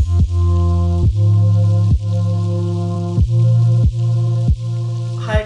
Hi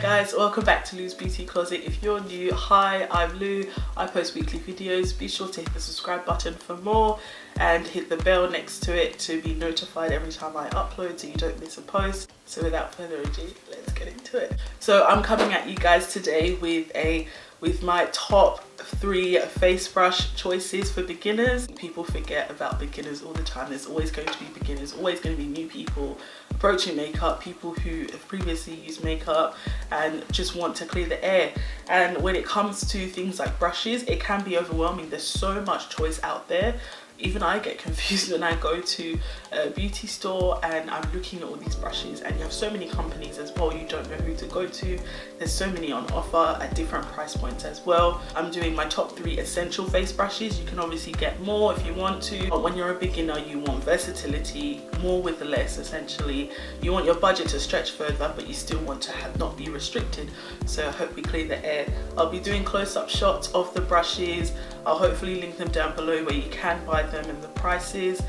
guys, welcome back to Lou's Beauty Closet. If you're new, hi, I'm Lou. I post weekly videos. Be sure to hit the subscribe button for more and hit the bell next to it to be notified every time I upload so you don't miss a post. So without further ado, let's get into it. So I'm coming at you guys today with my top 3 face brush choices for beginners. People forget about beginners all the time. There's always going to be beginners, always going to be new people approaching makeup, people who have previously used makeup and just want to clear the air. And when it comes to things like brushes, it can be overwhelming. There's so much choice out there. Even I get confused when I go to a beauty store and I'm looking at all these brushes, and you have so many companies as well, you don't know who to go to. There's so many on offer at different price points as well. I'm doing my top 3 essential face brushes. You can obviously get more if you want to, but when you're a beginner you want versatility, more with less essentially. You want your budget to stretch further, but you still want to not be restricted. So I hope we clear the air. I'll be doing close-up shots of the brushes. I'll hopefully link them down below where you can buy them and the prices.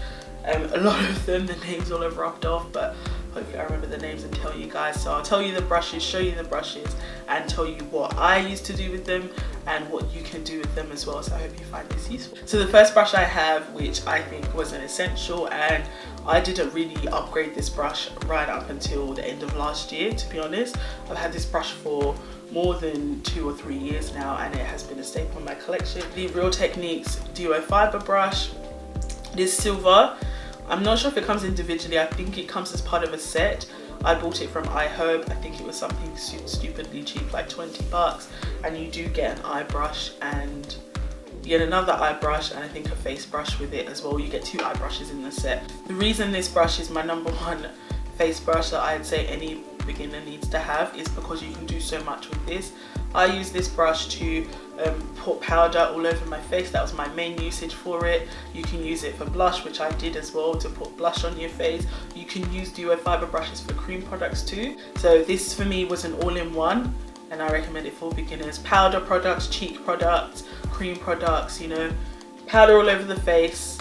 A lot of them, the names all have rubbed off, but hopefully I remember the names and tell you guys. So I'll tell you the brushes, show you the brushes, and tell you what I used to do with them and what you can do with them as well. So I hope you find this useful. So the first brush I have, which I think was an essential, and I didn't really upgrade this brush right up until the end of last year, to be honest. I've had this brush for more than 2 or 3 years now, and it has been a staple in my collection. The Real Techniques Duo Fibre brush. This silver, I'm not sure if it comes individually. I think it comes as part of a set. I bought it from iHerb. I think it was something stupidly cheap, like 20 bucks, and you do get an eye brush and yet another eye brush, and I think a face brush with it as well. You get 2 eye brushes in the set. The reason this brush is my #1 face brush that I'd say any beginner needs to have is because you can do so much with this. I use this brush to put powder all over my face. That was my main usage for it. You can use it for blush, which I did as well, to put blush on your face. You can use Duo Fibre brushes for cream products too. So this for me was an all-in-one, and I recommend it for beginners. Powder products, cheek products, cream products, you know, powder all over the face,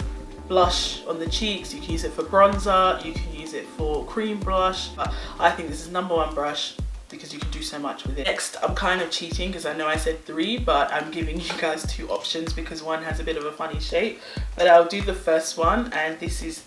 blush on the cheeks. You can use it for bronzer, you can use it for cream blush. But I think this is #1 brush because you can do so much with it. Next, I'm kind of cheating because I know I said 3, but I'm giving you guys 2 options because one has a bit of a funny shape. But I'll do the first one, and this is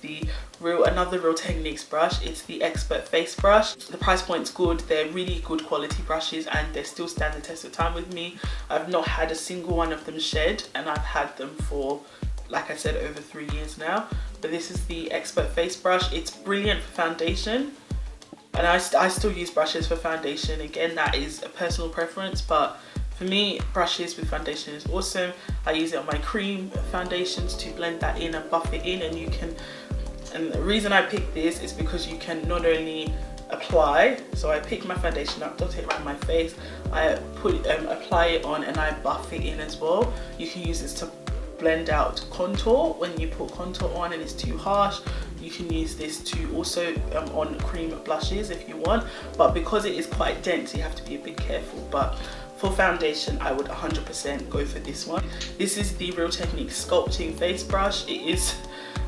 another Real Techniques brush. It's the Expert Face Brush. The price point's good. They're really good quality brushes, and they still stand the test of time with me. I've not had a single one of them shed, and I've had them for, like I said, over 3 years now. But this is the Expert Face Brush. It's brilliant for foundation, and I still use brushes for foundation. Again, that is a personal preference, but for me, brushes with foundation is awesome. I use it on my cream foundations to blend that in and buff it in, and the reason I picked this is because you can not only apply, so I pick my foundation up, dot it around my face, I apply it on, and I buff it in as well. You can use this to blend out contour when you put contour on and it's too harsh. You can use this to also on cream blushes if you want, but because it is quite dense, you have to be a bit careful. But for foundation, I would 100% go for this one. This is the Real Techniques Sculpting Face Brush. It is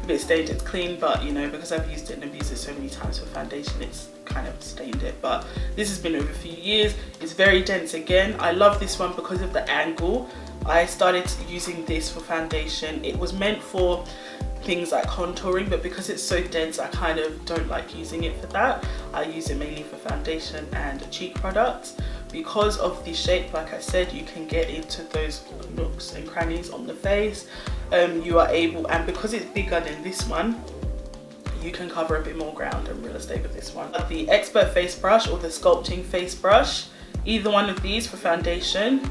a bit stained, it's clean, but you know, because I've used it and abused it so many times for foundation, it's kind of stained it. But this has been over a few years. It's very dense again. I love this one because of the angle. I started using this for foundation. It was meant for things like contouring, but because it's so dense, I kind of don't like using it for that. I use it mainly for foundation and cheek products. Because of the shape, like I said, you can get into those nooks and crannies on the face. You are able, and because it's bigger than this one, you can cover a bit more ground and real estate with this one. But the Expert Face Brush or the Sculpting Face Brush, either one of these for foundation,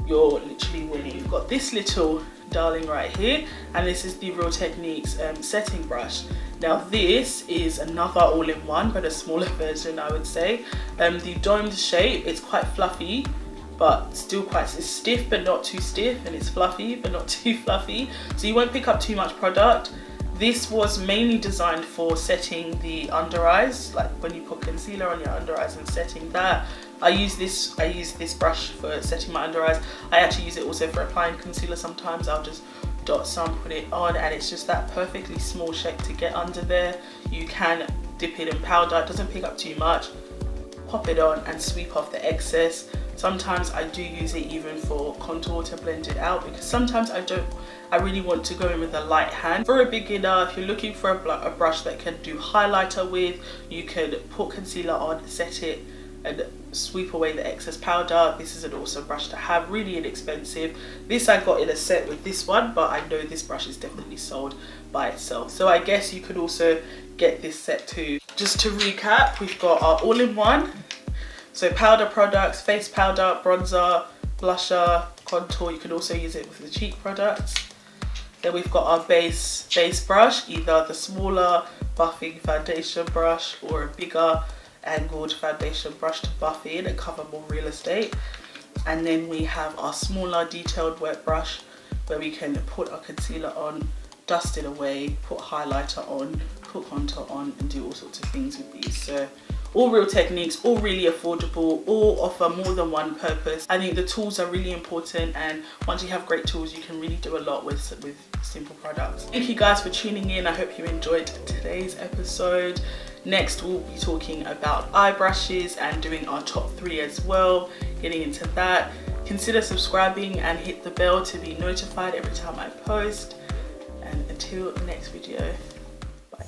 you're literally winning. You've got this little darling right here, and this is the Real Techniques setting brush. Now this is another all-in-one, but a smaller version, I would say. The domed shape, it's quite fluffy, but still quite stiff, but not too stiff, and it's fluffy, but not too fluffy, so you won't pick up too much product. This was mainly designed for setting the under eyes, like when you put concealer on your under eyes and setting that. I use this brush for setting my under eyes. I actually use it also for applying concealer sometimes. I'll just dot some, put it on, and it's just that perfectly small shape to get under there. You can dip it in powder, it doesn't pick up too much, pop it on and sweep off the excess. Sometimes I do use it even for contour to blend it out, because sometimes I really want to go in with a light hand. For a beginner, if you're looking for a brush that can do highlighter with, you can put concealer on, set it, and sweep away the excess powder. This is an awesome brush to have, really inexpensive. This I got in a set with this one, but I know this brush is definitely sold by itself, so I guess you could also get this set too. Just to recap, we've got our all-in-one, so powder products, face powder, bronzer, blusher, contour. You can also use it with the cheek products. Then we've got our base brush, either the smaller buffing foundation brush or a bigger angled foundation brush to buff in and cover more real estate. And then we have our smaller detailed wet brush where we can put our concealer on, dust it away, put highlighter on, put contour on, and do all sorts of things with these. So all real techniques, all really affordable, all offer more than one purpose. I think the tools are really important, and once you have great tools, you can really do a lot with simple products. Thank you guys for tuning in. I hope you enjoyed today's episode. Next, we'll be talking about eye brushes and doing our top 3 as well, getting into that. Consider subscribing and hit the bell to be notified every time I post. And until the next video, bye.